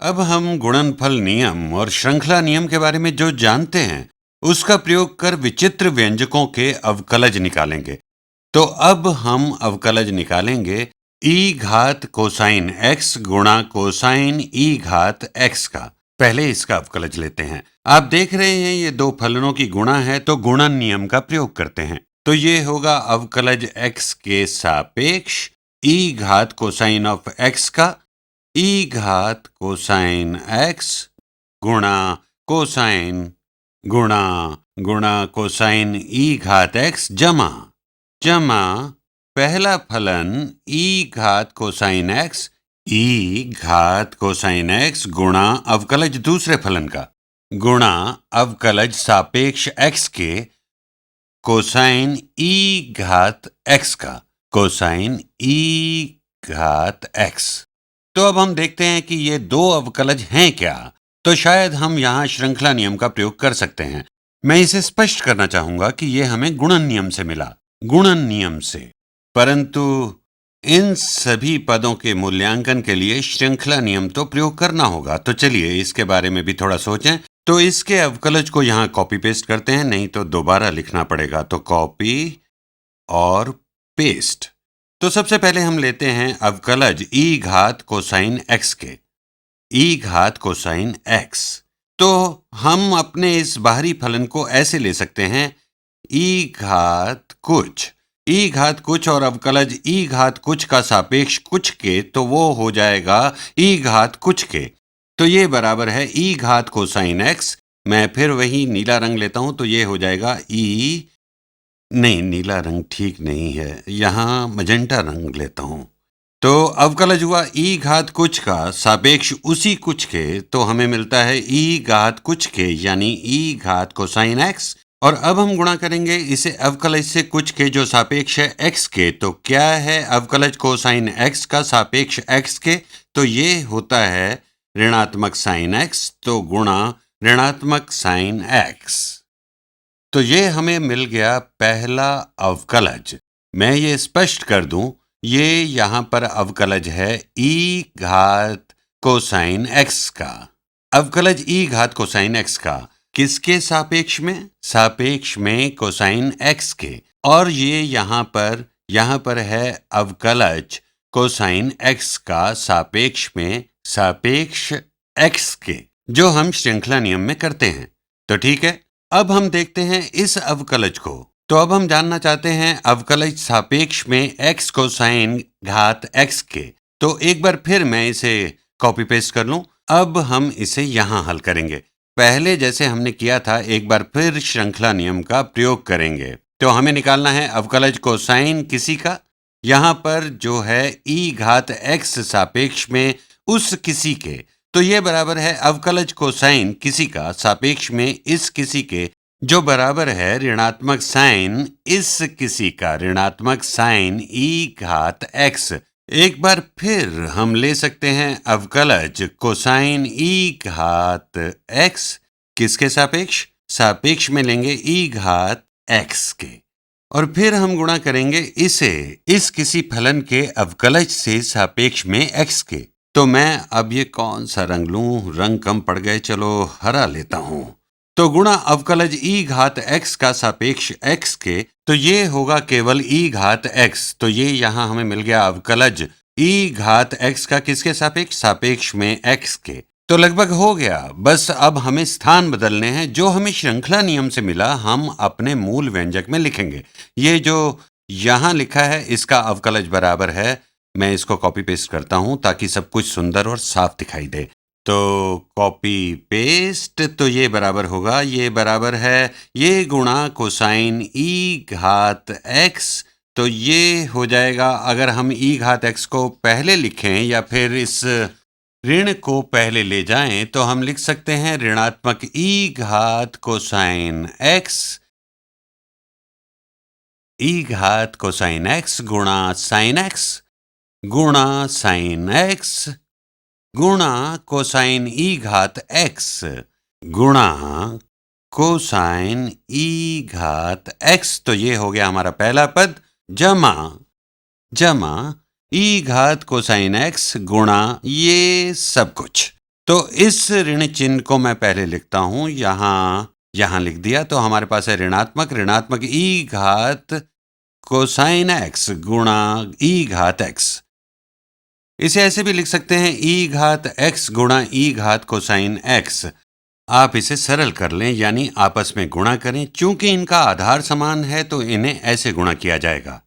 अब हम गुणनफल नियम और श्रृंखला नियम के बारे में जो जानते हैं, उसका प्रयोग कर विचित्र व्यंजकों के अवकलज निकालेंगे। तो अब हम अवकलज निकालेंगे ई घात कोसाइन x गुणा कोसाइन ई घात x का। पहले इसका अवकलज लेते हैं। आप देख रहे हैं ये दो फलनों की गुणा है, तो गुणन नियम का प्रयोग करते हैं। तो ये होगा अवकलज x के सापेक्ष ई घात कोसाइन ऑफ x का ई घात कोसाइन x गुणा कोसाइन गुणा गुणा कोसाइन ई घात x जमा पहला फलन ई घात कोसाइन x ई घात कोसाइन x गुणा अवकलज दूसरे फलन का गुणा अवकलज सापेक्ष x के कोसाइन ई घात x का कोसाइन ई घात x। तो अब हम देखते हैं कि ये दो अवकलज हैं क्या। तो शायद हम यहाँ श्रृंखला नियम का प्रयोग कर सकते हैं। मैं इसे स्पष्ट करना चाहूंगा कि ये हमें गुणन नियम से मिला, गुणन नियम से। परंतु इन सभी पदों के मूल्यांकन के लिए श्रृंखला नियम तो प्रयोग करना होगा। तो चलिए इसके बारे में भी थोड़ा सोचें। तो इसके अवकलज को यहाँ कॉपी पेस्ट करते हैं, नहीं तो दोबारा लिखना पड़ेगा। तो कॉपी और पेस्ट। तो सबसे पहले हम लेते हैं अवकलज ई घात कोसाइन x के ई घात कोसाइन x। तो हम अपने इस बाहरी फलन को ऐसे ले सकते हैं ई घात कुछ और अवकलज ई घात कुछ का सापेक्ष कुछ के, तो वो हो जाएगा ई घात कुछ के। तो ये बराबर है ई घात कोसाइन x। मैं फिर वही नीला रंग लेता हूं, तो ये हो जाएगा नहीं, नीला रंग ठीक नहीं है, यहाँ मजेंटा रंग लेता हूं। तो अवकलज हुआ ई घात कुछ का सापेक्ष उसी कुछ के, तो हमें मिलता है ई घात कुछ के यानी ई घात कोसाइन x। और अब हम गुणा करेंगे इसे अवकलज से कुछ के जो सापेक्ष है x के। तो क्या है अवकलज कोसाइन x का सापेक्ष x के? तो ये होता है ऋणात्मक साइन x, तो गुणा ऋणात्मक साइन x। तो ये हमें मिल गया पहला अवकलज। मैं ये स्पष्ट कर दूं, ये यहां पर अवकलज है ई घात कोसाइन x का। अवकलज ई घात कोसाइन x का किसके सापेक्ष में? सापेक्ष में कोसाइन x के। और ये यहां पर है अवकलज कोसाइन x का सापेक्ष में सापेक्ष x के, जो हम श्रृंखला नियम में करते हैं। तो ठीक है, अब हम देखते हैं इस अवकलज को। तो अब हम जानना चाहते हैं अवकलज सापेक्ष में x कोसाइन घात x के। तो एक बार फिर मैं इसे कॉपी पेस्ट कर लूं। अब हम इसे यहां हल करेंगे। पहले जैसे हमने किया था, एक बार फिर श्रृंखला नियम का प्रयोग करेंगे। तो हमें निकालना है अवकलज कोसाइन किसी का, यहां पर जो है ई घात x सापेक्ष में उस किसी के। तो ये बराबर है अवकलज कोसाइन किसी का सापेक्ष में इस किसी के, जो बराबर है ऋणात्मक साइन इस किसी का, ऋणात्मक साइन ई घात x। एक बार फिर हम ले सकते हैं अवकलज कोसाइन ई घात x किसके सापेक्ष? सापेक्ष में लेंगे ई घात x के। और फिर हम गुणा करेंगे इसे इस किसी फलन के अवकलज से सापेक्ष में x के। तो मैं अब ये कौन सा रंग लूं? रंग कम पड़ गए, चलो हरा लेता हूं। तो गुणा अवकलज ई घात x का सापेक्ष x के। तो ये होगा केवल ई घात x। तो ये यहां हमें मिल गया अवकलज ई घात x का किसके सापेक्ष? सापेक्ष में x के। तो लगभग हो गया। बस अब हमें स्थान बदलने हैं। जो हमें श्रृंखला नियम से मिला, हम अपने मूल व्यंजक में लिखेंगे। ये जो यहां लिखा है इसका अवकलज बराबर है, मैं इसको कॉपी पेस्ट करता हूं ताकि सब कुछ सुंदर और साफ दिखाई दे। तो कॉपी पेस्ट, तो ये बराबर होगा, ये बराबर है ये गुणा कोसाइन ई घात x। तो ये हो जाएगा, अगर हम ई घात x को पहले लिखें या फिर इस ऋण को पहले ले जाएं, तो हम लिख सकते हैं ऋणात्मक ई घात कोसाइन x ई घात कोसाइन x गुणा साइन x गुणा साइन x गुणा कोसाइन ई घात x गुणा कोसाइन ई घात x। तो ये हो गया हमारा पहला पद, जमा ई घात कोसाइन x गुणा ये सब कुछ। तो इस ऋण चिन्ह को मैं पहले लिखता हूं, यहां लिख दिया। तो हमारे पास है ऋणात्मक ई घात कोसाइन एक्स गुणा ई घात एक्स। इसे ऐसे भी लिख सकते हैं ई घात एक्स गुणा ई घात कोसाइन एक्स। आप इसे सरल कर लें, यानी आपस में गुणा करें। चूंकि इनका आधार समान है तो इन्हें ऐसे गुणा किया जाएगा,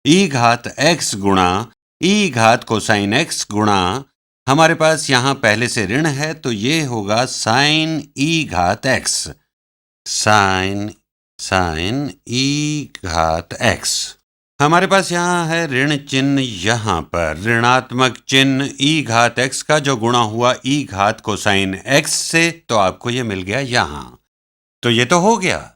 ई घात एक्स गुणा ई घात कोसाइन एक्स गुणा, हमारे पास यहां पहले से ऋण है तो ये होगा साइन ई घात एक्स, साइन ई घात एक्स। हमारे पास यहाँ है ऋण चिन्ह, यहाँ पर ऋणात्मक चिन्ह ई घात एक्स का जो गुणा हुआ ई घात कोसाइन एक्स से, तो आपको ये मिल गया यहाँ। तो ये तो हो गया।